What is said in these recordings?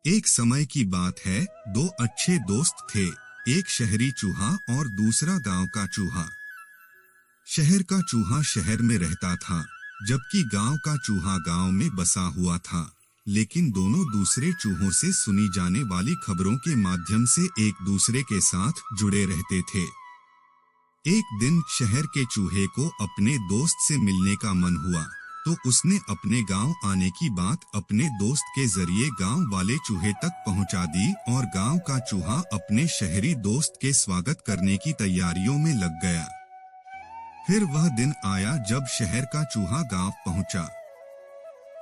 एक समय की बात है, दो अच्छे दोस्त थे, एक शहरी चूहा और दूसरा गांव का चूहा। शहर का चूहा शहर में रहता था, जबकि गांव का चूहा गांव में बसा हुआ था। लेकिन दोनों दूसरे चूहों से सुनी जाने वाली खबरों के माध्यम से एक दूसरे के साथ जुड़े रहते थे। एक दिन शहर के चूहे को अपने दोस्त से मिलने का मन हुआ, तो उसने अपने गांव आने की बात अपने दोस्त के जरिए गांव वाले चूहे तक पहुंचा दी और गांव का चूहा अपने शहरी दोस्त के स्वागत करने की तैयारियों में लग गया। फिर वह दिन आया जब शहर का चूहा गांव पहुंचा।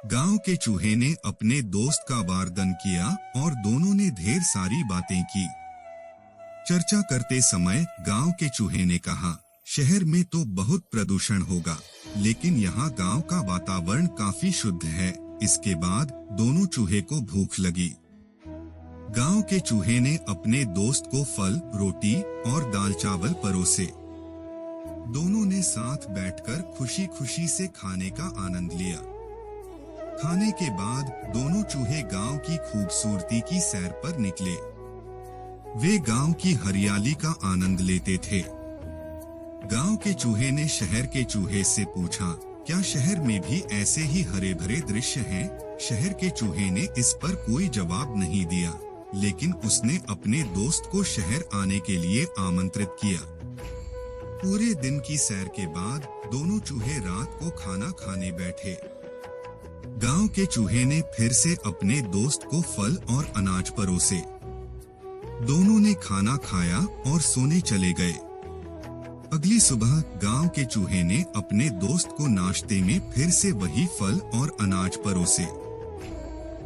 गांव के चूहे ने अपने दोस्त का वार्तालाप किया और दोनों ने ढेर सारी बातें की। चर्चा करते समय गांव के चूहे ने कहा, शहर में तो बहुत प्रदूषण होगा, लेकिन यहाँ गांव का वातावरण काफी शुद्ध है। इसके बाद दोनों चूहे को भूख लगी। गांव के चूहे ने अपने दोस्त को फल, रोटी और दाल चावल परोसे। दोनों ने साथ बैठकर खुशी खुशी से खाने का आनंद लिया। खाने के बाद दोनों चूहे गांव की खूबसूरती की सैर पर निकले। वे गांव की हरियाली का आनंद लेते थे। गांव के चूहे ने शहर के चूहे से पूछा, क्या शहर में भी ऐसे ही हरे भरे दृश्य हैं? शहर के चूहे ने इस पर कोई जवाब नहीं दिया, लेकिन उसने अपने दोस्त को शहर आने के लिए आमंत्रित किया। पूरे दिन की सैर के बाद दोनों चूहे रात को खाना खाने बैठे। गांव के चूहे ने फिर से अपने दोस्त को फल और अनाज परोसे। दोनों ने खाना खाया और सोने चले गए। अगली सुबह गांव के चूहे ने अपने दोस्त को नाश्ते में फिर से वही फल और अनाज परोसे।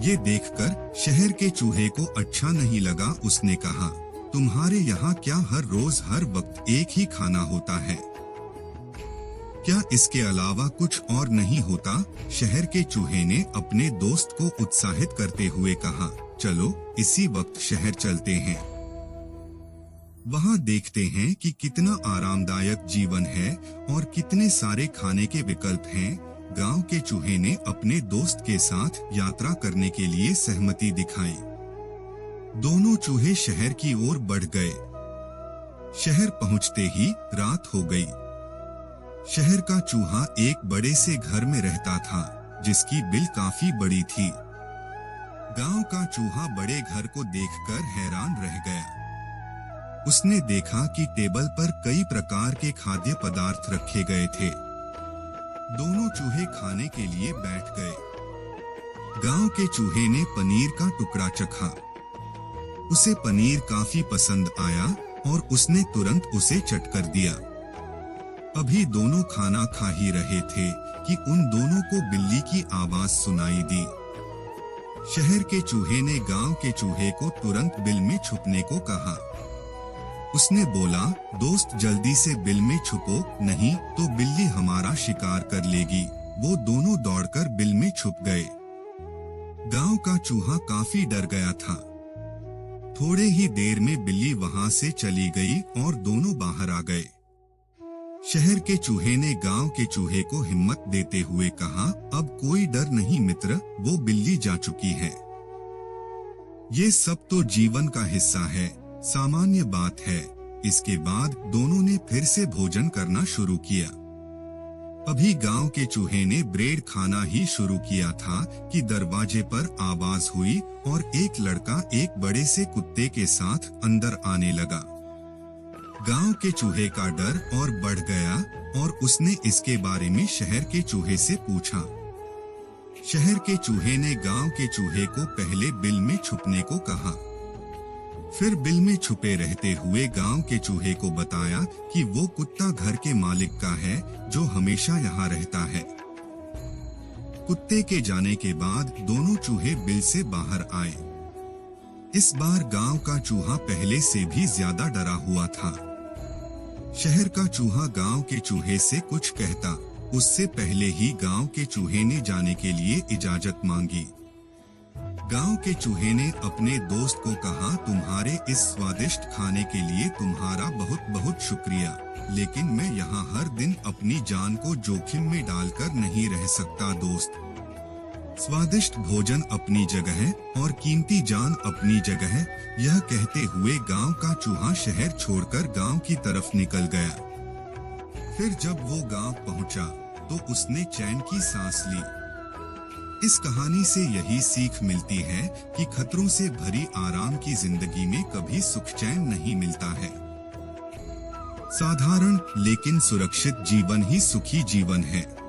ये देखकर शहर के चूहे को अच्छा नहीं लगा। उसने कहा, तुम्हारे यहाँ क्या हर रोज हर वक्त एक ही खाना होता है? क्या इसके अलावा कुछ और नहीं होता? शहर के चूहे ने अपने दोस्त को उत्साहित करते हुए कहा, चलो इसी वक्त शहर चलते हैं। वहाँ देखते हैं कि कितना आरामदायक जीवन है और कितने सारे खाने के विकल्प हैं। गांव के चूहे ने अपने दोस्त के साथ यात्रा करने के लिए सहमति दिखाई। दोनों चूहे शहर की ओर बढ़ गए। शहर पहुंचते ही रात हो गई। शहर का चूहा एक बड़े से घर में रहता था, जिसकी बिल काफी बड़ी थी। गांव का चूहा बड़े घर को देखकर हैरान रह गया। उसने देखा कि टेबल पर कई प्रकार के खाद्य पदार्थ रखे गए थे। दोनों चूहे खाने के लिए बैठ गए। गांव के चूहे ने पनीर का टुकड़ा चखा। उसे पनीर काफी पसंद आया और उसने तुरंत उसे चट कर दिया। अभी दोनों खाना खा ही रहे थे कि उन दोनों को बिल्ली की आवाज सुनाई दी। शहर के चूहे ने गांव के चूहे को तुरंत बिल में छुपने को कहा। उसने बोला, दोस्त जल्दी से बिल में छुपो, नहीं तो बिल्ली हमारा शिकार कर लेगी। वो दोनों दौड़कर बिल में छुप गए। गांव का चूहा काफी डर गया था। थोड़े ही देर में बिल्ली वहां से चली गई और दोनों बाहर आ गए। शहर के चूहे ने गांव के चूहे को हिम्मत देते हुए कहा, अब कोई डर नहीं मित्र, वो बिल्ली जा चुकी है। ये सब तो जीवन का हिस्सा है, सामान्य बात है। इसके बाद दोनों ने फिर से भोजन करना शुरू किया। अभी गांव के चूहे ने ब्रेड खाना ही शुरू किया था कि दरवाजे पर आवाज हुई और एक लड़का एक बड़े से कुत्ते के साथ अंदर आने लगा। गांव के चूहे का डर और बढ़ गया और उसने इसके बारे में शहर के चूहे से पूछा। शहर के चूहे ने गांव के चूहे को पहले बिल में छुपने को कहा। फिर बिल में छुपे रहते हुए गांव के चूहे को बताया कि वो कुत्ता घर के मालिक का है, जो हमेशा यहाँ रहता है। कुत्ते के जाने के बाद दोनों चूहे बिल से बाहर आए। इस बार गांव का चूहा पहले से भी ज्यादा डरा हुआ था। शहर का चूहा गांव के चूहे से कुछ कहता, उससे पहले ही गांव के चूहे ने जाने के लिए इजाजत मांगी। गांव के चूहे ने अपने दोस्त को कहा, तुम्हारे इस स्वादिष्ट खाने के लिए तुम्हारा बहुत बहुत शुक्रिया, लेकिन मैं यहाँ हर दिन अपनी जान को जोखिम में डालकर नहीं रह सकता दोस्त। स्वादिष्ट भोजन अपनी जगह और कीमती जान अपनी जगह, यह कहते हुए गांव का चूहा शहर छोड़कर गांव की तरफ निकल गया। फिर जब वो गांव पहुंचा तो उसने चैन की सांस ली। इस कहानी से यही सीख मिलती है कि खतरों से भरी आराम की जिंदगी में कभी सुख चैन नहीं मिलता है। साधारण लेकिन सुरक्षित जीवन ही सुखी जीवन है।